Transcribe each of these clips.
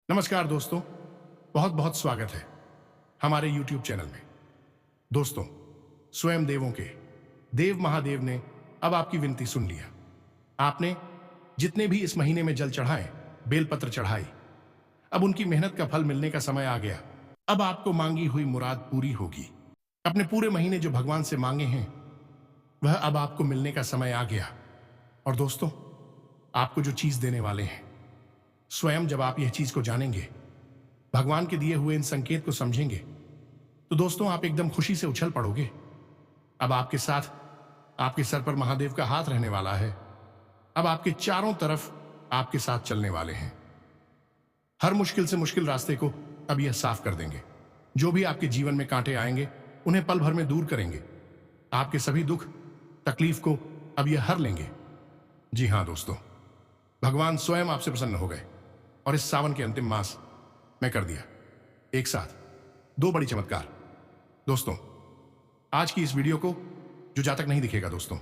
नमस्कार दोस्तों, बहुत बहुत स्वागत है हमारे YouTube चैनल में। दोस्तों, स्वयं देवों के देव महादेव ने अब आपकी विनती सुन लिया। आपने जितने भी इस महीने में जल चढ़ाए, बेलपत्र चढ़ाई, अब उनकी मेहनत का फल मिलने का समय आ गया। अब आपको मांगी हुई मुराद पूरी होगी। अपने पूरे महीने जो भगवान से मांगे हैं वह अब आपको मिलने का समय आ गया। और दोस्तों, आपको जो चीज देने वाले हैं, स्वयं जब आप यह चीज को जानेंगे, भगवान के दिए हुए इन संकेत को समझेंगे, तो दोस्तों आप एकदम खुशी से उछल पड़ोगे। अब आपके साथ आपके सर पर महादेव का हाथ रहने वाला है। अब आपके चारों तरफ आपके साथ चलने वाले हैं। हर मुश्किल से मुश्किल रास्ते को अब यह साफ कर देंगे। जो भी आपके जीवन में कांटे आएंगे उन्हें पल भर में दूर करेंगे। आपके सभी दुख तकलीफ को अब यह हर लेंगे। जी हां दोस्तों, भगवान स्वयं आपसे प्रसन्न हो गए और इस सावन के अंतिम मास में कर दिया एक साथ दो बड़ी चमत्कार। दोस्तों, आज की इस वीडियो को जो जातक नहीं दिखेगा दोस्तों,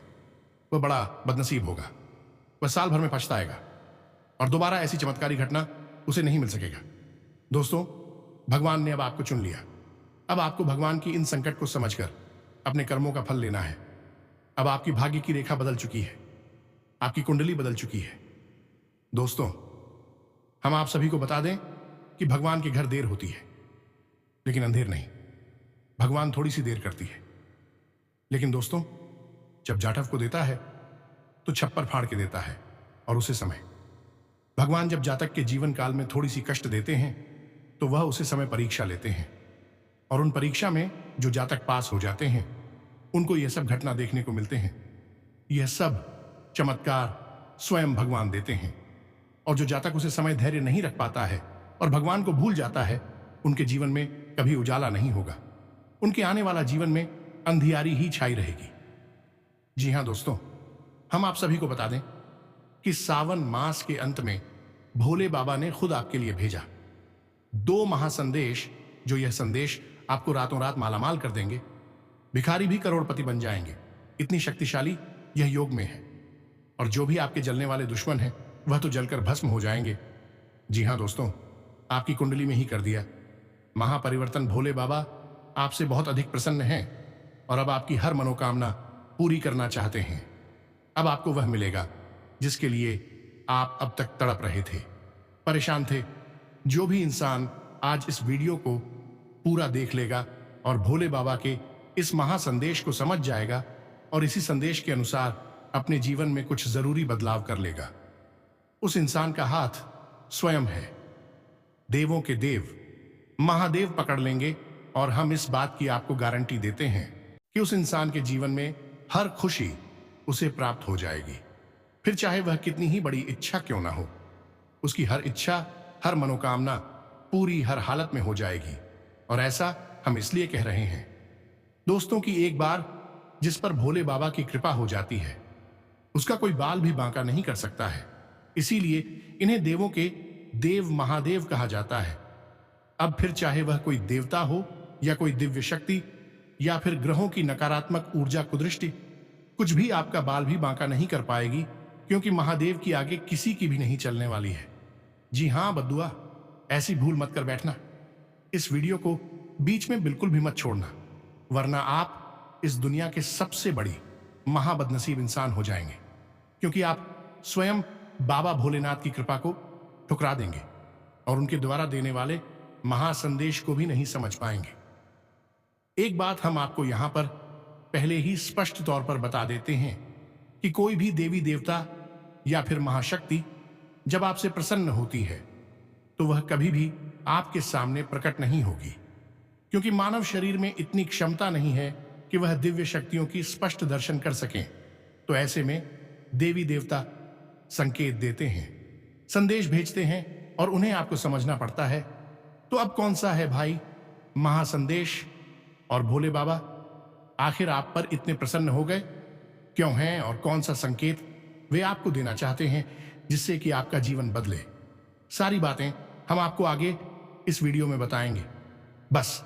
वह बड़ा बदनसीब होगा। वह साल भर में पछताएगा और दोबारा ऐसी चमत्कारी घटना उसे नहीं मिल सकेगा। दोस्तों, भगवान ने अब आपको चुन लिया। अब आपको भगवान की इन संकट को समझकर अपने कर्मों का फल लेना है। अब आपकी भाग्य की रेखा बदल चुकी है, आपकी कुंडली बदल चुकी है। दोस्तों, हम आप सभी को बता दें कि भगवान के घर देर होती है, लेकिन अंधेर नहीं। भगवान थोड़ी सी देर करती है, लेकिन दोस्तों जब जाटव को देता है तो छप्पर फाड़ के देता है। और उसे समय भगवान जब जातक के जीवन काल में थोड़ी सी कष्ट देते हैं तो वह उसे समय परीक्षा लेते हैं। और उन परीक्षा में जो जातक पास हो जाते हैं उनको यह सब घटना देखने को मिलते हैं। यह सब चमत्कार स्वयं भगवान देते हैं। और जो जातक उसे समय धैर्य नहीं रख पाता है और भगवान को भूल जाता है, उनके जीवन में कभी उजाला नहीं होगा। उनके आने वाला जीवन में अंधियारी ही छाई रहेगी। जी हां दोस्तों, हम आप सभी को बता दें कि सावन मास के अंत में भोले बाबा ने खुद आपके लिए भेजा दो महासंदेश, जो यह संदेश आपको रातों रात मालामाल कर देंगे। भिखारी भी करोड़पति बन जाएंगे, इतनी शक्तिशाली यह योग में है। और जो भी आपके जलने वाले दुश्मन हैं वह तो जलकर भस्म हो जाएंगे। जी हां दोस्तों, आपकी कुंडली में ही कर दिया। महापरिवर्तन भोले बाबा आपसे बहुत अधिक प्रसन्न हैं और अब आपकी हर मनोकामना पूरी करना चाहते हैं। अब आपको वह मिलेगा जिसके लिए आप अब तक तड़प रहे थे, परेशान थे। जो भी इंसान आज इस वीडियो को पूरा देख लेगा और भोले बाबा के इस महासंदेश को समझ जाएगा और इसी संदेश के अनुसार अपने जीवन में कुछ जरूरी बदलाव कर लेगा, उस इंसान का हाथ स्वयं है। देवों के देव महादेव पकड़ लेंगे। और हम इस बात की आपको गारंटी देते हैं कि उस इंसान के जीवन में हर खुशी उसे प्राप्त हो जाएगी। फिर चाहे वह कितनी ही बड़ी इच्छा क्यों ना हो, उसकी हर इच्छा, हर मनोकामना पूरी हर हालत में हो जाएगी। और ऐसा हम इसलिए कह रहे हैं दोस्तों कि एक बार जिस पर भोले बाबा की कृपा हो जाती है उसका कोई बाल भी बांका नहीं कर सकता है। इसीलिए इन्हें देवों के देव महादेव कहा जाता है। अब फिर चाहे वह कोई देवता हो या कोई दिव्य शक्ति या फिर ग्रहों की नकारात्मक ऊर्जा कुदृष्टि, कुछ भी आपका बाल भी बांका नहीं कर पाएगी, क्योंकि महादेव की आगे किसी की भी नहीं चलने वाली है। जी हां बद्दुआ, ऐसी भूल मत कर बैठना। इस वीडियो को बीच में बिल्कुल भी मत छोड़ना, वरना आप इस दुनिया के सबसे बड़ी महाबदनसीब इंसान हो जाएंगे, क्योंकि आप स्वयं बाबा भोलेनाथ की कृपा को ठुकरा देंगे और उनके द्वारा देने वाले महासंदेश को भी नहीं समझ पाएंगे। एक बात हम आपको यहां पर पहले ही स्पष्ट तौर पर बता देते हैं कि कोई भी देवी देवता या फिर महाशक्ति जब आपसे प्रसन्न होती है तो वह कभी भी आपके सामने प्रकट नहीं होगी, क्योंकि मानव शरीर में इतनी क्षमता नहीं है कि वह दिव्य शक्तियों की स्पष्ट दर्शन कर सकें। तो ऐसे में देवी देवता संकेत देते हैं, संदेश भेजते हैं और उन्हें आपको समझना पड़ता है। तो अब कौन सा है भाई महासंदेश और भोले बाबा आखिर आप पर इतने प्रसन्न हो गए क्यों हैं, और कौन सा संकेत वे आपको देना चाहते हैं जिससे कि आपका जीवन बदले? सारी बातें हम आपको आगे इस वीडियो में बताएंगे। बस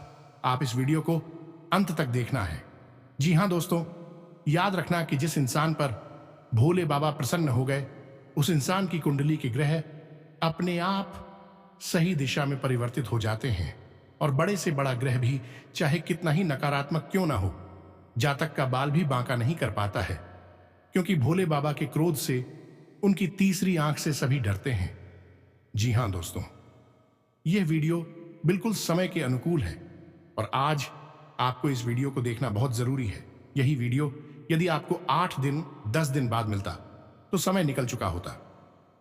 आप इस वीडियो को अंत तक देखना है। जी हां दोस्तों, याद रखना कि जिस इंसान पर भोले बाबा प्रसन्न हो गए उस इंसान की कुंडली के ग्रह अपने आप सही दिशा में परिवर्तित हो जाते हैं और बड़े से बड़ा ग्रह भी चाहे कितना ही नकारात्मक क्यों ना हो, जातक का बाल भी बांका नहीं कर पाता है, क्योंकि भोले बाबा के क्रोध से उनकी तीसरी आंख से सभी डरते हैं। जी हां दोस्तों, यह वीडियो बिल्कुल समय के अनुकूल है और आज आपको इस वीडियो को देखना बहुत जरूरी है। यही वीडियो यदि आपको 8 दिन 10 दिन बाद मिलता तो समय निकल चुका होता,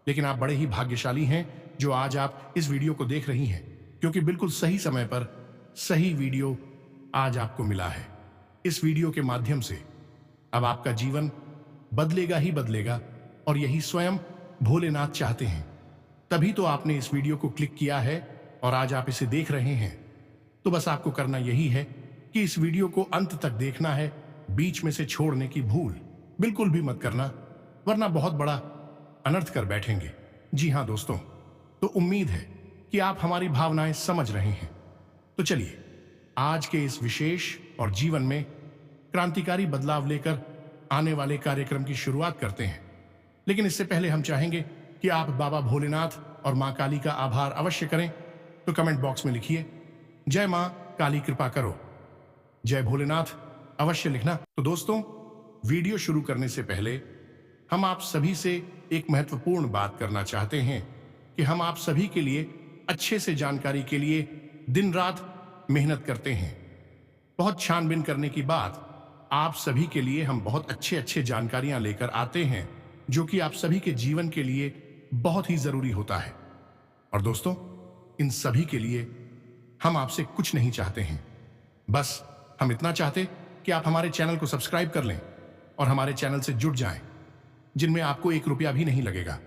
लेकिन आप बड़े ही भाग्यशाली हैं जो आज आप इस वीडियो को देख रही हैं, क्योंकि बिल्कुल सही समय पर सही वीडियो आज आपको मिला है। इस वीडियो के माध्यम से अब आपका जीवन बदलेगा ही बदलेगा और यही स्वयं भोलेनाथ चाहते हैं। तभी तो आपने इस वीडियो को क्लिक किया है और आज आप इसे देख रहे हैं। तो बस आपको करना यही है कि इस वीडियो को अंत तक देखना है, बीच में से छोड़ने की भूल बिल्कुल भी मत करना, वरना बहुत बड़ा अनर्थ कर बैठेंगे। जी हां दोस्तों, तो उम्मीद है कि आप हमारी भावनाएं समझ रहे हैं। तो चलिए आज के इस विशेष और जीवन में क्रांतिकारी बदलाव लेकर आने वाले कार्यक्रम की शुरुआत करते हैं। लेकिन इससे पहले हम चाहेंगे कि आप बाबा भोलेनाथ और मां काली का आभार अवश्य करें। तो कमेंट बॉक्स में लिखिए, जय मां काली कृपा करो, जय भोलेनाथ अवश्य लिखना। तो दोस्तों, वीडियो शुरू करने से पहले हम आप सभी से एक महत्वपूर्ण बात करना चाहते हैं कि हम आप सभी के लिए अच्छे से जानकारी के लिए दिन रात मेहनत करते हैं। बहुत छानबीन करने की बाद आप सभी के लिए हम बहुत अच्छे जानकारियां लेकर आते हैं, जो कि आप सभी के जीवन के लिए बहुत ही जरूरी होता है। और दोस्तों, इन सभी के लिए हम आपसे कुछ नहीं चाहते हैं, बस हम इतना चाहते कि आप हमारे चैनल को सब्सक्राइब कर लें और हमारे चैनल से जुड़ जाएं, जिनमें आपको 1 रुपया भी नहीं लगेगा।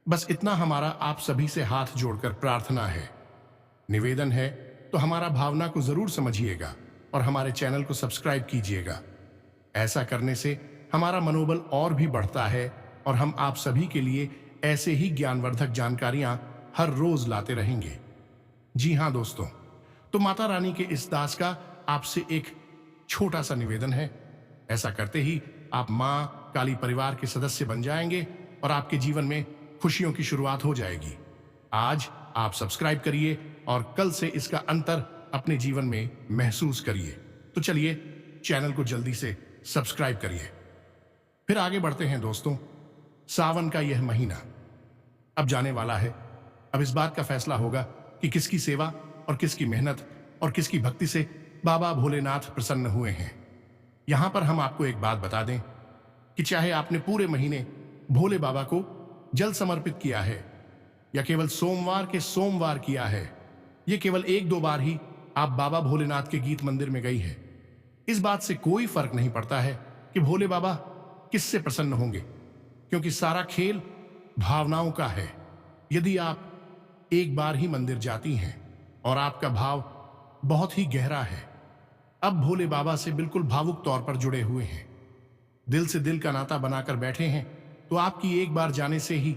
बस इतना हमारा आप सभी से हाथ जोड़कर प्रार्थना है, निवेदन है। तो हमारा भावना को जरूर समझिएगा और हमारे चैनल को सब्सक्राइब कीजिएगा। ऐसा करने से हमारा मनोबल और भी बढ़ता है और हम आप सभी के लिए ऐसे ही ज्ञानवर्धक जानकारियां हर रोज लाते रहेंगे। जी हां दोस्तों, तो माता रानी के इस दास का आपसे एक छोटा सा निवेदन है। ऐसा करते ही आप मां काली परिवार के सदस्य बन जाएंगे और आपके जीवन में खुशियों की शुरुआत हो जाएगी। आज आप सब्सक्राइब करिए और कल से इसका अंतर अपने जीवन में महसूस करिए। तो चलिए चैनल को जल्दी से सब्सक्राइब करिए। फिर आगे बढ़ते हैं दोस्तों। सावन का यह महीना अब जाने वाला है। अब इस बात का फैसला होगा कि किसकी सेवा और किसकी मेहनत और किसकी भक्ति से बाबा भोलेनाथ प्रसन्न हुए हैं। यहां पर हम आपको एक बात बता दें कि चाहे आपने पूरे महीने भोले बाबा को जल समर्पित किया है या केवल सोमवार के सोमवार किया है, यह केवल 1-2 बार ही आप बाबा भोलेनाथ के गीत मंदिर में गई है, इस बात से कोई फर्क नहीं पड़ता है कि भोले बाबा किससे प्रसन्न होंगे, क्योंकि सारा खेल भावनाओं का है। यदि आप एक बार ही मंदिर जाती हैं और आपका भाव बहुत ही गहरा है, अब भोले बाबा से बिल्कुल भावुक तौर पर जुड़े हुए हैं, दिल से दिल का नाता बनाकर बैठे हैं, तो आपकी एक बार जाने से ही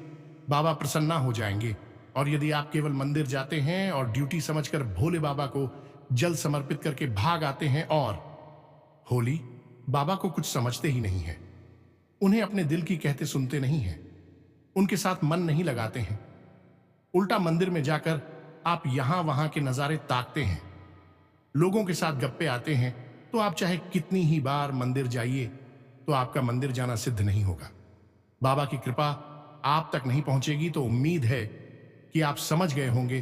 बाबा प्रसन्न हो जाएंगे। और यदि आप केवल मंदिर जाते हैं और ड्यूटी समझकर भोले बाबा को जल समर्पित करके भाग आते हैं और होली बाबा को कुछ समझते ही नहीं है, उन्हें अपने दिल की कहते सुनते नहीं हैं, उनके साथ मन नहीं लगाते हैं, उल्टा मंदिर में जाकर आप यहां वहां के नजारे ताकते हैं, लोगों के साथ गप्पे आते हैं, तो आप चाहे कितनी ही बार मंदिर जाइए तो आपका मंदिर जाना सिद्ध नहीं होगा। बाबा की कृपा आप तक नहीं पहुंचेगी। तो उम्मीद है कि आप समझ गए होंगे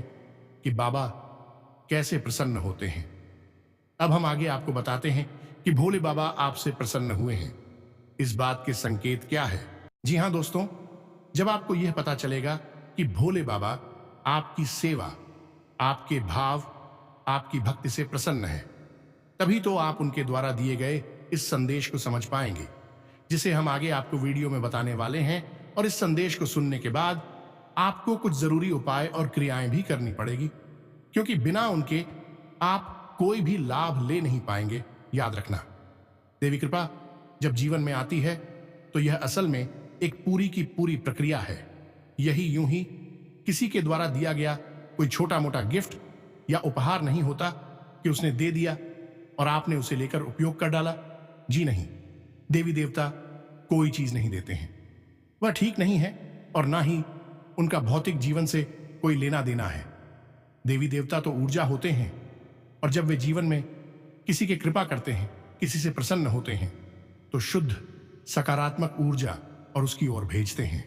कि बाबा कैसे प्रसन्न होते हैं। अब हम आगे आपको बताते हैं कि भोले बाबा आपसे प्रसन्न हुए हैं, इस बात के संकेत क्या है। जी हां दोस्तों, जब आपको यह पता चलेगा कि भोले बाबा आपकी सेवा, आपके भाव, आपकी भक्ति से प्रसन्न है, तभी तो आप उनके द्वारा दिए गए इस संदेश को समझ पाएंगे, जिसे हम आगे आपको वीडियो में बताने वाले हैं। और इस संदेश को सुनने के बाद आपको कुछ जरूरी उपाय और क्रियाएं भी करनी पड़ेगी, क्योंकि बिना उनके आप कोई भी लाभ ले नहीं पाएंगे। याद रखना, देवी कृपा जब जीवन में आती है तो यह असल में एक पूरी की पूरी प्रक्रिया है। यही यूं ही किसी के द्वारा दिया गया कोई छोटा मोटा गिफ्ट या उपहार नहीं होता कि उसने दे दिया और आपने उसे लेकर उपयोग कर डाला। जी नहीं, देवी देवता कोई चीज नहीं देते हैं, वह ठीक नहीं है और ना ही उनका भौतिक जीवन से कोई लेना देना है। देवी देवता तो ऊर्जा होते हैं, और जब वे जीवन में किसी की कृपा करते हैं, किसी से प्रसन्न होते हैं, तो शुद्ध सकारात्मक ऊर्जा और उसकी ओर भेजते हैं।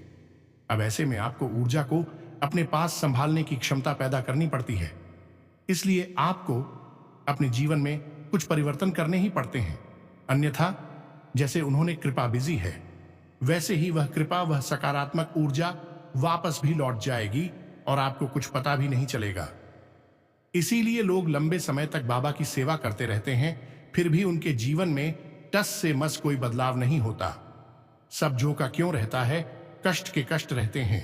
अब ऐसे में आपको ऊर्जा को अपने पास संभालने की क्षमता पैदा करनी पड़ती है। इसलिए आपको अपने जीवन में कुछ परिवर्तन करने ही पड़ते हैं, अन्यथा जैसे उन्होंने कृपा बिजी है, वैसे ही वह कृपा, वह सकारात्मक ऊर्जा वापस भी लौट जाएगी और आपको कुछ पता भी नहीं चलेगा। इसीलिए लोग लंबे समय तक बाबा की सेवा करते रहते हैं, फिर भी उनके जीवन में टस से मस कोई बदलाव नहीं होता। सब जो का क्यों रहता है, कष्ट के कष्ट रहते हैं,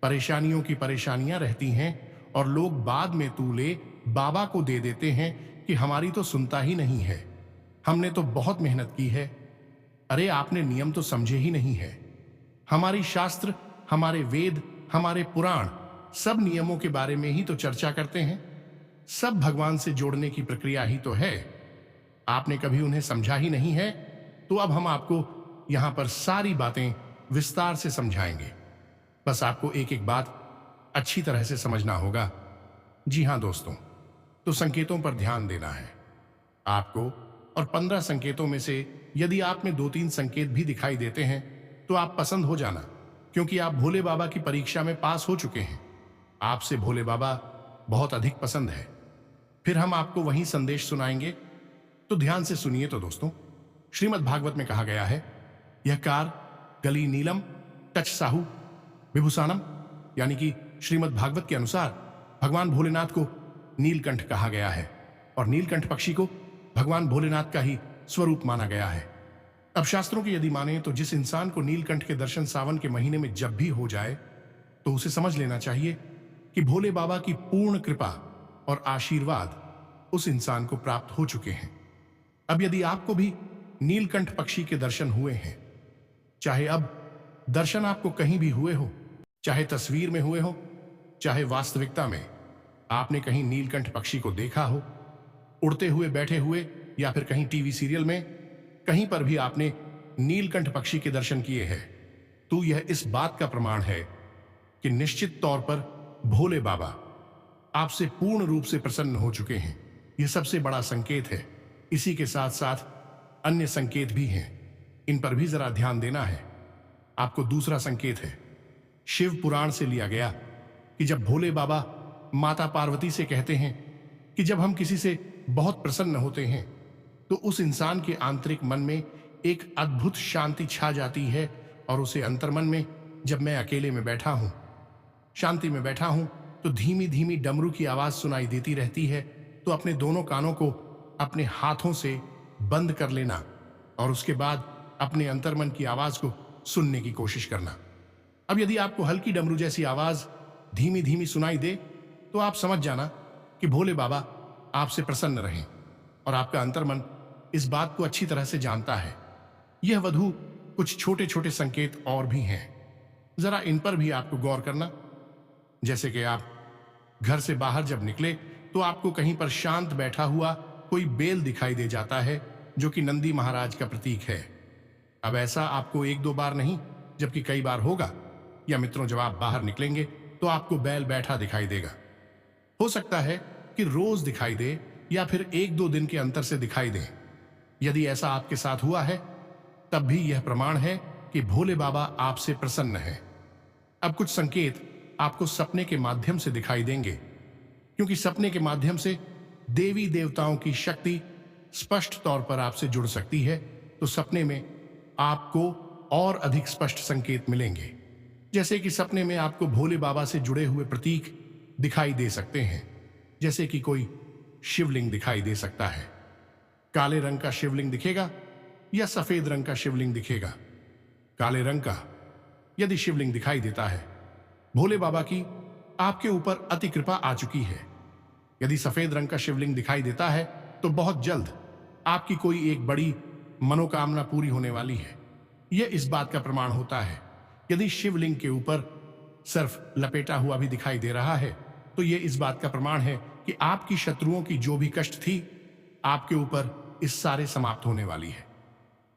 परेशानियों की परेशानियां रहती हैं, और लोग बाद में तूले बाबा को दे देते हैं कि हमारी तो सुनता ही नहीं है, हमने तो बहुत मेहनत की है। अरे आपने नियम तो समझे ही नहीं है। हमारी शास्त्र, हमारे वेद, हमारे पुराण सब नियमों के बारे में ही तो चर्चा करते हैं। सब भगवान से जोड़ने की प्रक्रिया ही तो है। आपने कभी उन्हें समझा ही नहीं है, तो अब हम आपको यहां पर सारी बातें विस्तार से समझाएंगे। बस आपको एक एक बात अच्छी तरह से समझना होगा। जी हां दोस्तों, तो संकेतों पर ध्यान देना है आपको, और 15 संकेतों में से यदि आप में 2-3 संकेत भी दिखाई देते हैं तो आप पसंद हो जाना, क्योंकि आप भोले बाबा की परीक्षा में पास हो चुके हैं। आपसे भोले बाबा बहुत अधिक पसंद है। फिर हम आपको वही संदेश सुनाएंगे, तो ध्यान से सुनिए। तो दोस्तों, श्रीमद् भागवत में कहा गया है, यह कार गली नीलम टच साहू विभूषणम, यानी कि श्रीमद् भागवत के अनुसार भगवान भोलेनाथ को नीलकंठ कहा गया है, और नीलकंठ पक्षी को भगवान भोलेनाथ का ही स्वरूप माना गया है। अब शास्त्रों की यदि माने तो जिस इंसान को नीलकंठ के दर्शन सावन के महीने में जब भी हो जाए, तो उसे समझ लेना चाहिए कि भोले बाबा की पूर्ण कृपा और आशीर्वाद उस इंसान को प्राप्त हो चुके हैं। अब यदि आपको भी नीलकंठ पक्षी के दर्शन हुए हैं, चाहे अब दर्शन आपको कहीं भी हुए हो, चाहे तस्वीर में हुए हो, चाहे वास्तविकता में आपने कहीं नीलकंठ पक्षी को देखा हो, उड़ते हुए, बैठे हुए, या फिर कहीं टीवी सीरियल में, कहीं पर भी आपने नीलकंठ पक्षी के दर्शन किए हैं, तो यह इस बात का प्रमाण है कि निश्चित तौर पर भोले बाबा आपसे पूर्ण रूप से प्रसन्न हो चुके हैं। यह सबसे बड़ा संकेत है। इसी के साथ साथ अन्य संकेत भी हैं, इन पर भी जरा ध्यान देना है आपको। दूसरा संकेत है शिव पुराण से लिया गया, कि जब भोले बाबा माता पार्वती से कहते हैं कि जब हम किसी से बहुत प्रसन्न होते हैं तो उस इंसान के आंतरिक मन में एक अद्भुत शांति छा जाती है, और उसे अंतर्मन में, जब मैं अकेले में बैठा हूं, शांति में बैठा हूं, तो धीमी धीमी डमरू की आवाज सुनाई देती रहती है। तो अपने दोनों कानों को अपने हाथों से बंद कर लेना, और उसके बाद अपने अंतर्मन की आवाज को सुनने की कोशिश करना। अब यदि आपको हल्की डमरू जैसी आवाज धीमी धीमी सुनाई दे, तो आप समझ जाना कि भोले बाबा आपसे प्रसन्न रहें, और आपका अंतर्मन इस बात को अच्छी तरह से जानता है। यह वधु कुछ छोटे छोटे संकेत और भी हैं, जरा इन पर भी आपको गौर करना। जैसे कि आप घर से बाहर जब निकले तो आपको कहीं पर शांत बैठा हुआ कोई बेल दिखाई दे जाता है, जो कि नंदी महाराज का प्रतीक है। अब ऐसा आपको 1-2 बार नहीं, जबकि कई बार होगा। या मित्रों, जब आप बाहर निकलेंगे तो आपको बैल बैठा दिखाई देगा। हो सकता है कि रोज दिखाई दे, या फिर 1-2 दिन के अंतर से दिखाई दे। यदि ऐसा आपके साथ हुआ है, तब भी यह प्रमाण है कि भोले बाबा आपसे प्रसन्न है। अब कुछ संकेत आपको सपने के माध्यम से दिखाई देंगे, क्योंकि सपने के माध्यम से देवी देवताओं की शक्ति स्पष्ट तौर पर आपसे जुड़ सकती है। तो सपने में आपको और अधिक स्पष्ट संकेत मिलेंगे, जैसे कि सपने में आपको भोले बाबा से जुड़े हुए प्रतीक दिखाई दे सकते हैं। जैसे कि कोई शिवलिंग दिखाई दे सकता है, काले रंग का शिवलिंग दिखेगा या सफेद रंग का शिवलिंग दिखेगा। काले रंग का यदि शिवलिंग दिखाई देता है, भोले बाबा की आपके ऊपर अति कृपा आ चुकी है। यदि सफेद रंग का शिवलिंग दिखाई देता है, तो बहुत जल्द आपकी कोई एक बड़ी मनोकामना पूरी होने वाली है। यह इस बात का प्रमाण होता है। यदि शिवलिंग के ऊपर सिर्फ लपेटा हुआ भी दिखाई दे रहा है, तो यह इस बात का प्रमाण है कि आपकी शत्रुओं की जो भी कष्ट थी आपके ऊपर, इस सारे समाप्त होने वाली है।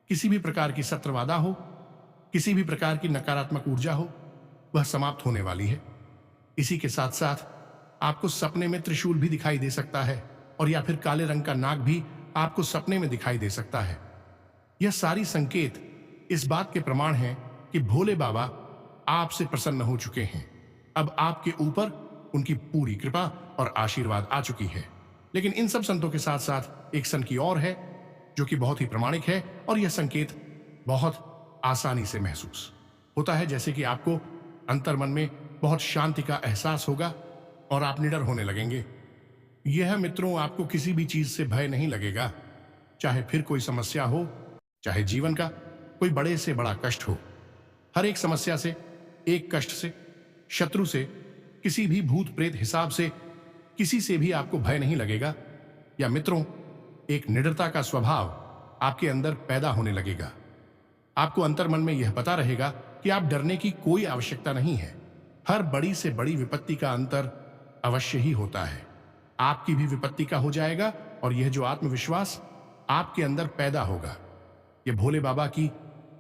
किसी भी प्रकार की शत्रुवादा हो, किसी भी प्रकार की नकारात्मक ऊर्जा हो, वह समाप्त होने वाली है। इसी के साथ साथ आपको सपने में त्रिशूल भी दिखाई दे सकता है, और या फिर काले रंग का नाग भी आपको सपने में दिखाई दे सकता है। यह सारी संकेत इस बात के प्रमाण हैं कि भोले बाबा आपसे प्रसन्न हो चुके हैं। अब आपके ऊपर उनकी पूरी कृपा और आशीर्वाद आ चुकी है। लेकिन इन सब संतों के साथ साथ एक संत की और है जो कि बहुत ही प्रामाणिक है, और यह संकेत बहुत आसानी से महसूस होता है, जैसे कि आपको अंतर्मन में बहुत शांति का एहसास होगा और आप निडर होने लगेंगे। यह मित्रों आपको किसी भी चीज से भय नहीं लगेगा, चाहे फिर कोई समस्या हो, चाहे जीवन का कोई बड़े से बड़ा कष्ट हो। हर एक समस्या से, एक कष्ट से, शत्रु से, किसी भी भूत प्रेत हिसाब से, किसी से भी आपको भय नहीं लगेगा। या मित्रों, एक निडरता का स्वभाव आपके अंदर पैदा होने लगेगा। आपको अंतर्मन में यह पता रहेगा कि आप डरने की कोई आवश्यकता नहीं है। हर बड़ी से बड़ी विपत्ति का अंतर अवश्य ही होता है। आपकी भी विपत्ति का हो जाएगा, और यह जो आत्मविश्वास आपके अंदर पैदा होगा, यह भोले बाबा की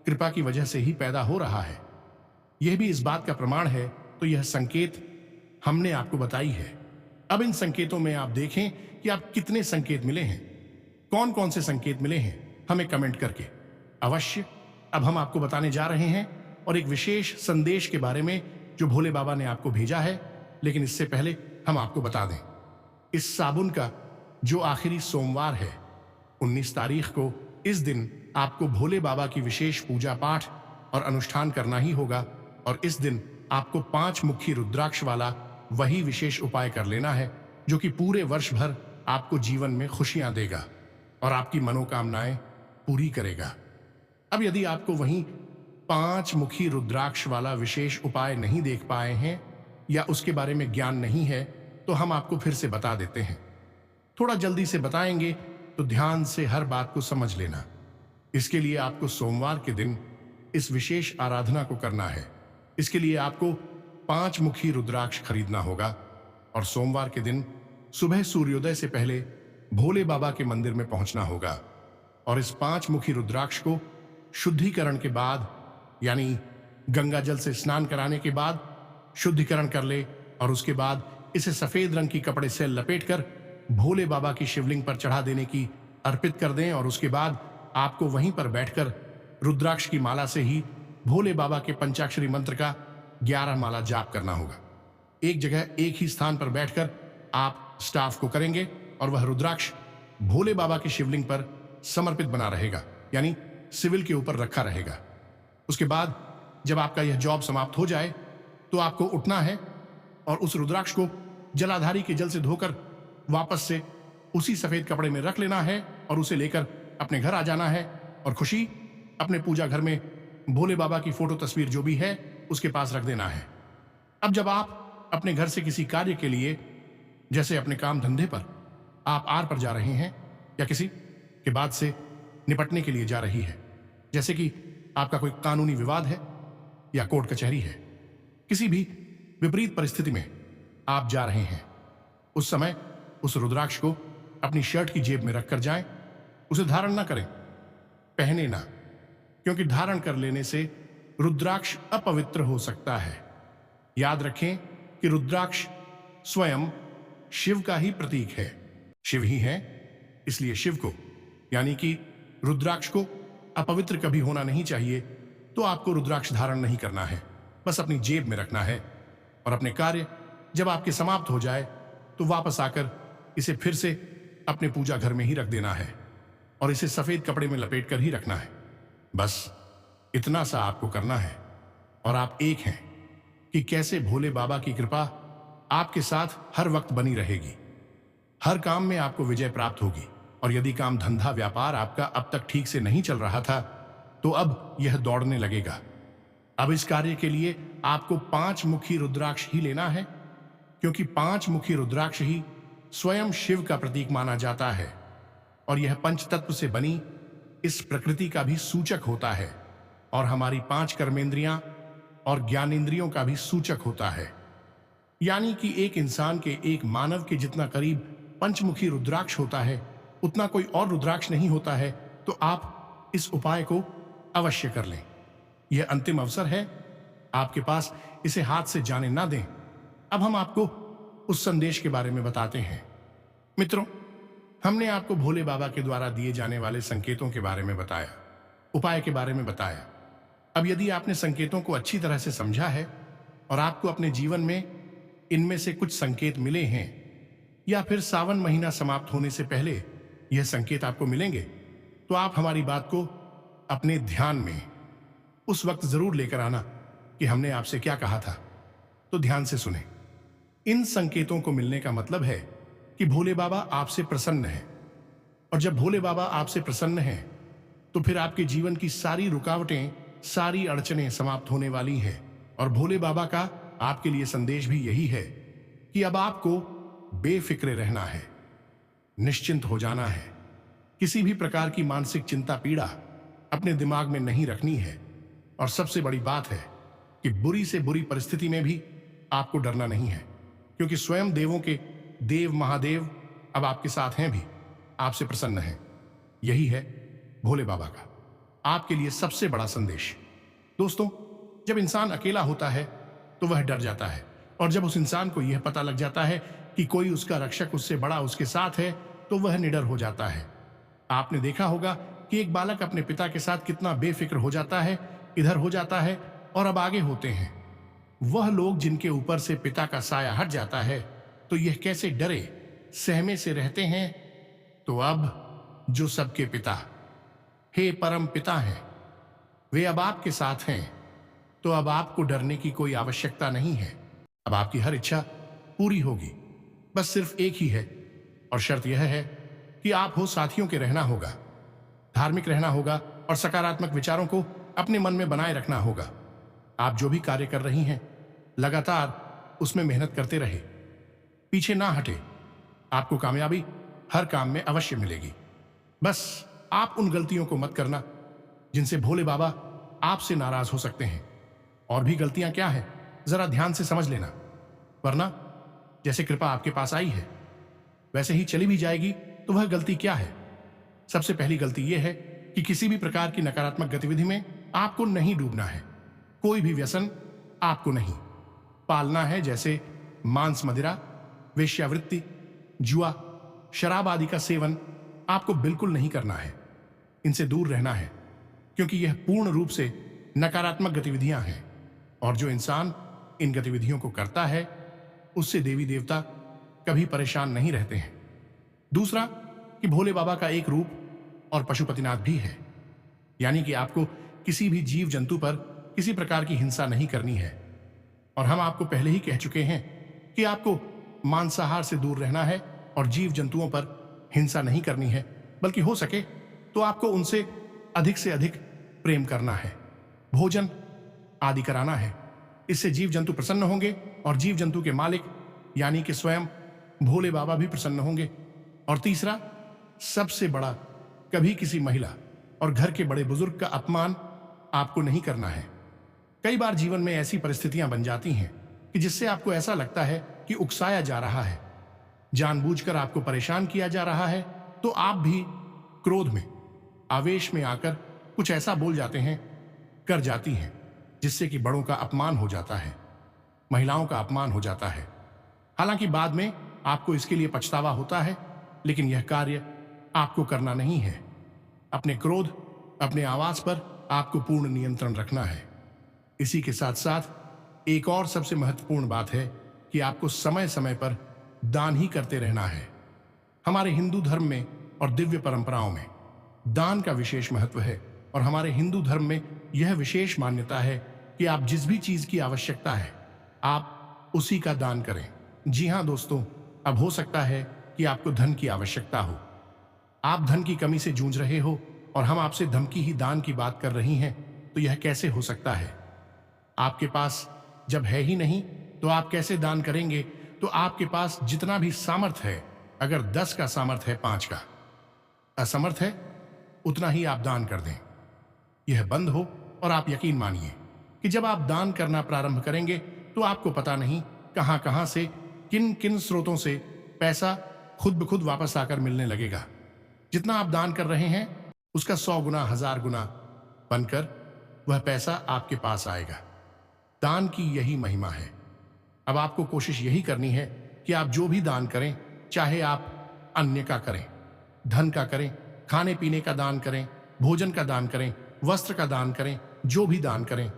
कृपा की वजह से ही पैदा हो रहा है। यह भी इस बात का प्रमाण है। तो यह संकेत हमने आपको बताई है। अब इन संकेतों में आप देखें कि आप कितने संकेत मिले हैं, कौन कौन से संकेत मिले हैं, हमें कमेंट करके अवश्य। अब हम आपको बताने जा रहे हैं और एक विशेष संदेश के बारे में जो भोले बाबा ने आपको भेजा है। लेकिन इससे पहले हम आपको बता दें, इस साबुन का जो आखिरी सोमवार है 19 तारीख को, इस दिन आपको भोले बाबा की विशेष पूजा पाठ और अनुष्ठान करना ही होगा। और इस दिन आपको 5 मुखी रुद्राक्ष वाला वही विशेष उपाय कर लेना है जो कि पूरे वर्ष भर आपको जीवन में खुशियां देगा और आपकी मनोकामनाएं पूरी करेगा। अब यदि आपको वहीं 5 मुखी रुद्राक्ष वाला विशेष उपाय नहीं देख पाए हैं या उसके बारे में ज्ञान नहीं है, तो हम आपको फिर से बता देते हैं। थोड़ा जल्दी से बताएंगे तो ध्यान से हर बात को समझ लेना। इसके लिए आपको सोमवार के दिन इस विशेष आराधना को करना है। इसके लिए आपको 5 मुखी रुद्राक्ष खरीदना होगा और सोमवार के दिन सुबह सूर्योदय से पहले भोले बाबा के मंदिर में पहुंचना होगा। और इस 5 मुखी रुद्राक्ष को शुद्धिकरण के बाद, यानी गंगा जल से स्नान कराने के बाद शुद्धिकरण कर ले, और उसके बाद इसे सफेद रंग की कपड़े से लपेटकर भोले बाबा की शिवलिंग पर चढ़ा देने की अर्पित कर दें। और उसके बाद आपको वहीं पर बैठकर रुद्राक्ष की माला से ही भोले बाबा के पंचाक्षरी मंत्र का 11 माला जाप करना होगा। एक जगह एक ही स्थान पर बैठकर आप स्टाफ को करेंगे और वह रुद्राक्ष भोले बाबा की शिवलिंग पर समर्पित बना रहेगा, यानी सिविल के ऊपर रखा रहेगा। उसके बाद जब आपका यह जॉब समाप्त हो जाए तो आपको उठना है और उस रुद्राक्ष को जलाधारी के जल से धोकर वापस से उसी सफेद कपड़े में रख लेना है और उसे लेकर अपने घर आ जाना है और खुशी अपने पूजा घर में भोले बाबा की फोटो तस्वीर जो भी है उसके पास रख देना है। अब जब आप अपने घर से किसी कार्य के लिए, जैसे अपने काम धंधे पर आप आर पर जा रहे हैं या किसी के बाद से निपटने के लिए जा रही है, जैसे कि आपका कोई कानूनी विवाद है या कोर्ट कचहरी है, किसी भी विपरीत परिस्थिति में आप जा रहे हैं, उस समय उस रुद्राक्ष को अपनी शर्ट की जेब में रखकर जाएं। उसे धारण ना करें, पहने ना, क्योंकि धारण कर लेने से रुद्राक्ष अपवित्र हो सकता है। याद रखें कि रुद्राक्ष स्वयं शिव का ही प्रतीक है। शिव ही है, इसलिए शिव को, यानी कि रुद्राक्ष को अपवित्र कभी होना नहीं चाहिए। तो आपको रुद्राक्ष धारण नहीं करना है, बस अपनी जेब में रखना है और अपने कार्य जब आपके समाप्त हो जाए तो वापस आकर इसे फिर से अपने पूजा घर में ही रख देना है और इसे सफेद कपड़े में लपेट कर ही रखना है। बस इतना सा आपको करना है और आप एक हैं कि कैसे भोले बाबा की कृपा आपके साथ हर वक्त बनी रहेगी। हर काम में आपको विजय प्राप्त होगी। और यदि काम धंधा व्यापार आपका अब तक ठीक से नहीं चल रहा था तो अब यह दौड़ने लगेगा। अब इस कार्य के लिए आपको 5 मुखी रुद्राक्ष ही लेना है, क्योंकि 5 मुखी रुद्राक्ष ही स्वयं शिव का प्रतीक माना जाता है और यह पंचतत्व से बनी इस प्रकृति का भी सूचक होता है और हमारी 5 कर्मेंद्रियां और ज्ञानेंद्रियों का भी सूचक होता है। यानी कि एक इंसान के, एक मानव के जितना करीब पंचमुखी रुद्राक्ष होता है उतना कोई और रुद्राक्ष नहीं होता है। तो आप इस उपाय को अवश्य कर लें। यह अंतिम अवसर है, आपके पास इसे हाथ से जाने ना दें। अब हम आपको उस संदेश के बारे में बताते हैं। मित्रों, हमने आपको भोले बाबा के द्वारा दिए जाने वाले संकेतों के बारे में बताया, उपाय के बारे में बताया। अब यदि आपने संकेतों को अच्छी तरह से समझा है और आपको अपने जीवन में इनमें से कुछ संकेत मिले हैं, या फिर सावन महीना समाप्त होने से पहले यह संकेत आपको मिलेंगे, तो आप हमारी बात को अपने ध्यान में उस वक्त जरूर लेकर आना कि हमने आपसे क्या कहा था। तो ध्यान से सुने। इन संकेतों को मिलने का मतलब है कि भोले बाबा आपसे प्रसन्न हैं, और जब भोले बाबा आपसे प्रसन्न हैं तो फिर आपके जीवन की सारी रुकावटें, सारी अड़चनें समाप्त होने वाली हैं। और भोले बाबा का आपके लिए संदेश भी यही है कि अब आपको बेफिक्रे रहना है, निश्चिंत हो जाना है। किसी भी प्रकार की मानसिक चिंता पीड़ा अपने दिमाग में नहीं रखनी है। और सबसे बड़ी बात है कि बुरी से बुरी परिस्थिति में भी आपको डरना नहीं है, क्योंकि स्वयं देवों के देव महादेव अब आपके साथ हैं, भी आपसे प्रसन्न हैं। यही है भोले बाबा का आपके लिए सबसे बड़ा संदेश। दोस्तों, जब इंसान अकेला होता है तो वह डर जाता है, और जब उस इंसान को यह पता लग जाता है कि कोई उसका रक्षक उससे बड़ा उसके साथ है, तो वह निडर हो जाता है। आपने देखा होगा कि एक बालक अपने पिता के साथ कितना बेफिक्र हो जाता है, इधर हो जाता है, और अब आगे होते हैं वह लोग जिनके ऊपर से पिता का साया हट जाता है, तो यह कैसे डरे सहमे से रहते हैं। तो अब जो सबके पिता हे परम पिता हैं, वे अब आपके साथ हैं, तो अब आपको डरने की कोई आवश्यकता नहीं है। अब आपकी हर इच्छा पूरी होगी। बस सिर्फ एक ही है, और शर्त यह है कि आप हो साथियों के रहना होगा, धार्मिक रहना होगा, और सकारात्मक विचारों को अपने मन में बनाए रखना होगा। आप जो भी कार्य कर रही हैं, लगातार उसमें मेहनत करते रहे, पीछे ना हटे। आपको कामयाबी हर काम में अवश्य मिलेगी। बस आप उन गलतियों को मत करना जिनसे भोले बाबा आपसे नाराज हो सकते हैं। और भी गलतियां क्या हैं, जरा ध्यान से समझ लेना, वरना जैसे कृपा आपके पास आई है वैसे ही चली भी जाएगी। तो वह गलती क्या है? सबसे पहली गलती यह है कि किसी भी प्रकार की नकारात्मक गतिविधि में आपको नहीं डूबना है। कोई भी व्यसन आपको नहीं पालना है, जैसे मांस मदिरा, वेश्यावृत्ति, जुआ, शराब आदि का सेवन आपको बिल्कुल नहीं करना है। इनसे दूर रहना है, क्योंकि यह पूर्ण रूप से नकारात्मक गतिविधियां हैं, और जो इंसान इन गतिविधियों को करता है उससे देवी देवता कभी परेशान नहीं रहते हैं। दूसरा कि भोले बाबा का एक रूप और पशुपतिनाथ भी है, यानी कि आपको किसी भी जीव जंतु पर किसी प्रकार की हिंसा नहीं करनी है। और हम आपको पहले ही कह चुके हैं कि आपको मांसाहार से दूर रहना है और जीव जंतुओं पर हिंसा नहीं करनी है, बल्कि हो सके तो आपको उनसे अधिक से अधिक प्रेम करना है, भोजन आदि कराना है। इससे जीव जंतु प्रसन्न होंगे, और जीव जंतु के मालिक यानी कि स्वयं भोले बाबा भी प्रसन्न होंगे। और तीसरा, सबसे बड़ा, कभी किसी महिला और घर के बड़े बुजुर्ग का अपमान आपको नहीं करना है। कई बार जीवन में ऐसी परिस्थितियां बन जाती हैं कि जिससे आपको ऐसा लगता है कि उकसाया जा रहा है, जानबूझकर आपको परेशान किया जा रहा है, तो आप भी क्रोध में, आवेश में आकर कुछ ऐसा बोल जाते हैं, कर जाती हैं, जिससे कि बड़ों का अपमान हो जाता है, महिलाओं का अपमान हो जाता है। हालांकि बाद में आपको इसके लिए पछतावा होता है, लेकिन यह कार्य आपको करना नहीं है। अपने क्रोध, अपने आवाज पर आपको पूर्ण नियंत्रण रखना है। इसी के साथ साथ एक और सबसे महत्वपूर्ण बात है कि आपको समय समय पर दान ही करते रहना है। हमारे हिंदू धर्म में और दिव्य परंपराओं में दान का विशेष महत्व है, और हमारे हिंदू धर्म में यह विशेष मान्यता है कि आप जिस भी चीज की आवश्यकता है आप उसी का दान करें। जी हां दोस्तों, अब हो सकता है कि आपको धन की आवश्यकता हो, आप धन की कमी से जूझ रहे हो, और हम आपसे धमकी ही दान की बात कर रही हैं, तो यह कैसे हो सकता है? आपके पास जब है ही नहीं तो आप कैसे दान करेंगे? तो आपके पास जितना भी सामर्थ है, अगर 10 का सामर्थ है, 5 का असमर्थ है, उतना ही आप दान कर दें। यह बंद हो, और आप यकीन मानिए कि जब आप दान करना प्रारंभ करेंगे तो आपको पता नहीं कहां कहां से, किन किन स्रोतों से पैसा खुद ब खुद वापस आकर मिलने लगेगा। जितना आप दान कर रहे हैं उसका 100 गुना, 1000 गुना बनकर वह पैसा आपके पास आएगा। दान की यही महिमा है। अब आपको कोशिश यही करनी है कि आप जो भी दान करें, चाहे आप अन्य का करें, धन का करें, खाने पीने का दान करें, भोजन का दान करें, वस्त्र का दान करें, जो भी दान करें,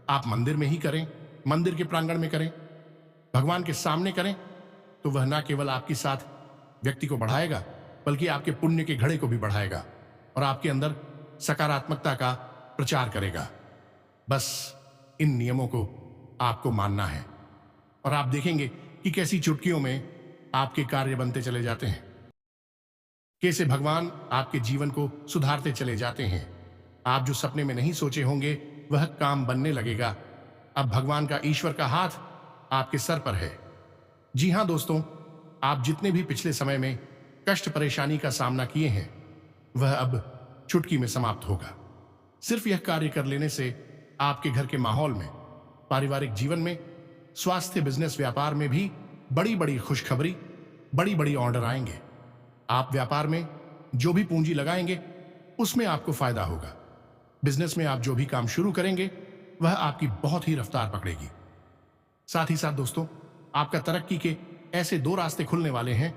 आप मंदिर में ही करें, मंदिर के प्रांगण में करें, भगवान के सामने करें, तो वह न केवल आपके साथ व्यक्ति को बढ़ाएगा, बल्कि आपके पुण्य के घड़े को भी बढ़ाएगा और आपके अंदर सकारात्मकता का प्रचार करेगा। बस इन नियमों को आपको मानना है और आप देखेंगे कि कैसी चुटकियों में आपके कार्य बनते चले जाते हैं, कैसे भगवान आपके जीवन को सुधारते चले जाते हैं। आप जो सपने में नहीं सोचे होंगे वह काम बनने लगेगा। अब भगवान का, ईश्वर का हाथ आपके सर पर है। जी हां दोस्तों, आप जितने भी पिछले समय में कष्ट परेशानी का सामना किए हैं वह अब चुटकी में समाप्त होगा। सिर्फ यह कार्य कर लेने से आपके घर के माहौल में, पारिवारिक जीवन में, स्वास्थ्य, बिजनेस, व्यापार में भी बड़ी बड़ी खुशखबरी, बड़ी बड़ी ऑर्डर आएंगे। आप व्यापार में जो भी पूंजी लगाएंगे उसमें आपको फायदा होगा। बिजनेस में आप जो भी काम शुरू करेंगे वह आपकी बहुत ही रफ्तार पकड़ेगी। साथ ही साथ दोस्तों, आपका तरक्की के ऐसे 2 रास्ते खुलने वाले हैं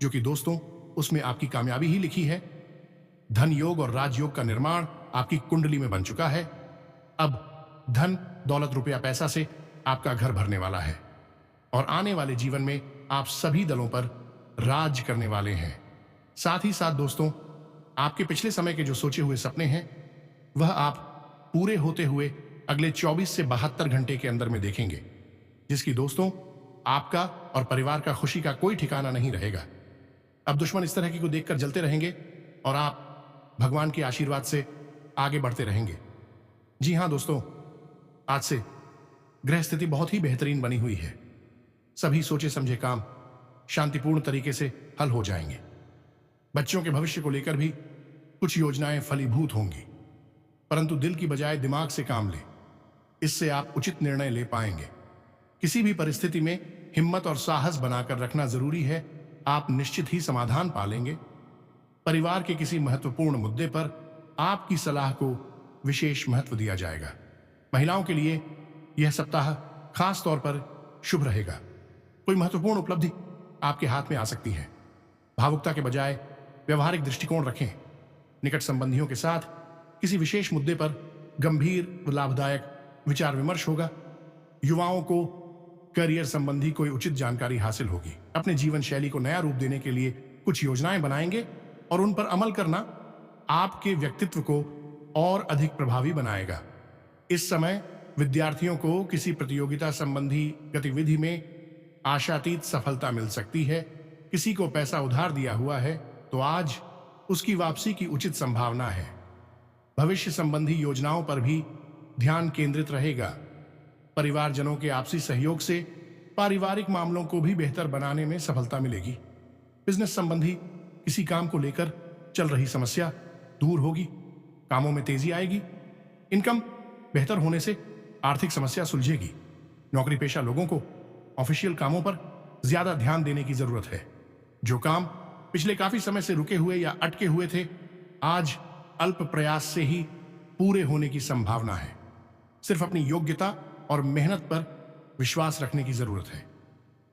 जो कि दोस्तों उसमें आपकी कामयाबी ही लिखी है। धन योग और राजयोग का निर्माण आपकी कुंडली में बन चुका है। अब धन, दौलत, रुपया, पैसा से आपका घर भरने वाला है और आने वाले जीवन में आप सभी दलों पर राज करने वाले हैं। साथ ही साथ दोस्तों, आपके पिछले समय के जो सोचे हुए सपने हैं वह आप पूरे होते हुए अगले 24 से 72 घंटे के अंदर में देखेंगे, जिसकी दोस्तों आपका और परिवार का खुशी का कोई ठिकाना नहीं रहेगा। अब दुश्मन इस तरह की को देखकर जलते रहेंगे और आप भगवान के आशीर्वाद से आगे बढ़ते रहेंगे। जी हां दोस्तों, आज से ग्रह स्थिति बहुत ही बेहतरीन बनी हुई है। सभी सोचे समझे काम शांतिपूर्ण तरीके से हल हो जाएंगे। बच्चों के भविष्य को लेकर भी कुछ योजनाएं फलीभूत होंगी, परंतु दिल की बजाय दिमाग से काम लें। इससे आप उचित निर्णय ले पाएंगे। किसी भी परिस्थिति में हिम्मत और साहस बनाकर रखना जरूरी है। आप निश्चित ही समाधान पालेंगे। परिवार के किसी महत्वपूर्ण मुद्दे पर आपकी सलाह को विशेष महत्व दिया जाएगा। महिलाओं के लिए यह सप्ताह खास तौर पर शुभ रहेगा। कोई महत्वपूर्ण उपलब्धि आपके हाथ में आ सकती है। भावुकता के बजाय व्यवहारिक दृष्टिकोण रखें। निकट संबंधियों के साथ किसी विशेष मुद्दे पर गंभीर व लाभदायक विचार विमर्श होगा। युवाओं को करियर संबंधी कोई उचित जानकारी हासिल होगी। अपने जीवन शैली को नया रूप देने के लिए कुछ योजनाएं बनाएंगे और उन पर अमल करना आपके व्यक्तित्व को और अधिक प्रभावी बनाएगा। इस समय विद्यार्थियों को किसी प्रतियोगिता संबंधी गतिविधि में आशातीत सफलता मिल सकती है। किसी को पैसा उधार दिया हुआ है तो आज उसकी वापसी की उचित संभावना है। भविष्य संबंधी योजनाओं पर भी ध्यान केंद्रित रहेगा। परिवारजनों के आपसी सहयोग से पारिवारिक मामलों को भी बेहतर बनाने में सफलता मिलेगी। बिजनेस संबंधी किसी काम को लेकर चल रही समस्या दूर होगी। कामों में तेजी आएगी। इनकम बेहतर होने से आर्थिक समस्या सुलझेगी। नौकरी पेशा लोगों को ऑफिशियल कामों पर ज्यादा ध्यान देने की जरूरत है। जो काम पिछले काफी समय से रुके हुए या अटके हुए थे, आज अल्प प्रयास से ही पूरे होने की संभावना है। सिर्फ अपनी योग्यता और मेहनत पर विश्वास रखने की जरूरत है।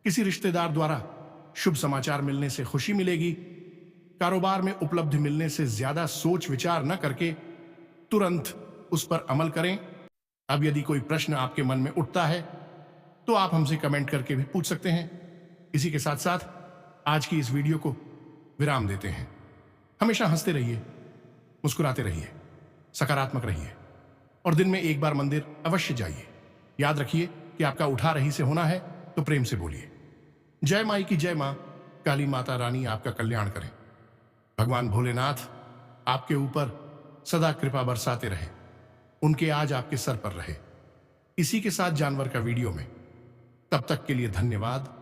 किसी रिश्तेदार द्वारा शुभ समाचार मिलने से खुशी मिलेगी। कारोबार में उपलब्धि मिलने से ज्यादा सोच विचार न करके तुरंत उस पर अमल करें। अब यदि कोई प्रश्न आपके मन में उठता है तो आप हमसे कमेंट करके भी पूछ सकते हैं। इसी के साथ साथ आज की इस वीडियो को विराम देते हैं। हमेशा हंसते रहिए, मुस्कुराते रहिए, सकारात्मक रहिए और दिन में एक बार मंदिर अवश्य जाइए। याद रखिए कि आपका उठा रही से होना है तो प्रेम से बोलिए। जय माई की जय मां, काली माता रानी आपका कल्याण करें। भगवान भोलेनाथ आपके ऊपर सदा कृपा बरसाते रहे। उनके आज आपके सर पर रहे। इसी के साथ जानवर का वीडियो में। तब तक के लिए धन्यवाद।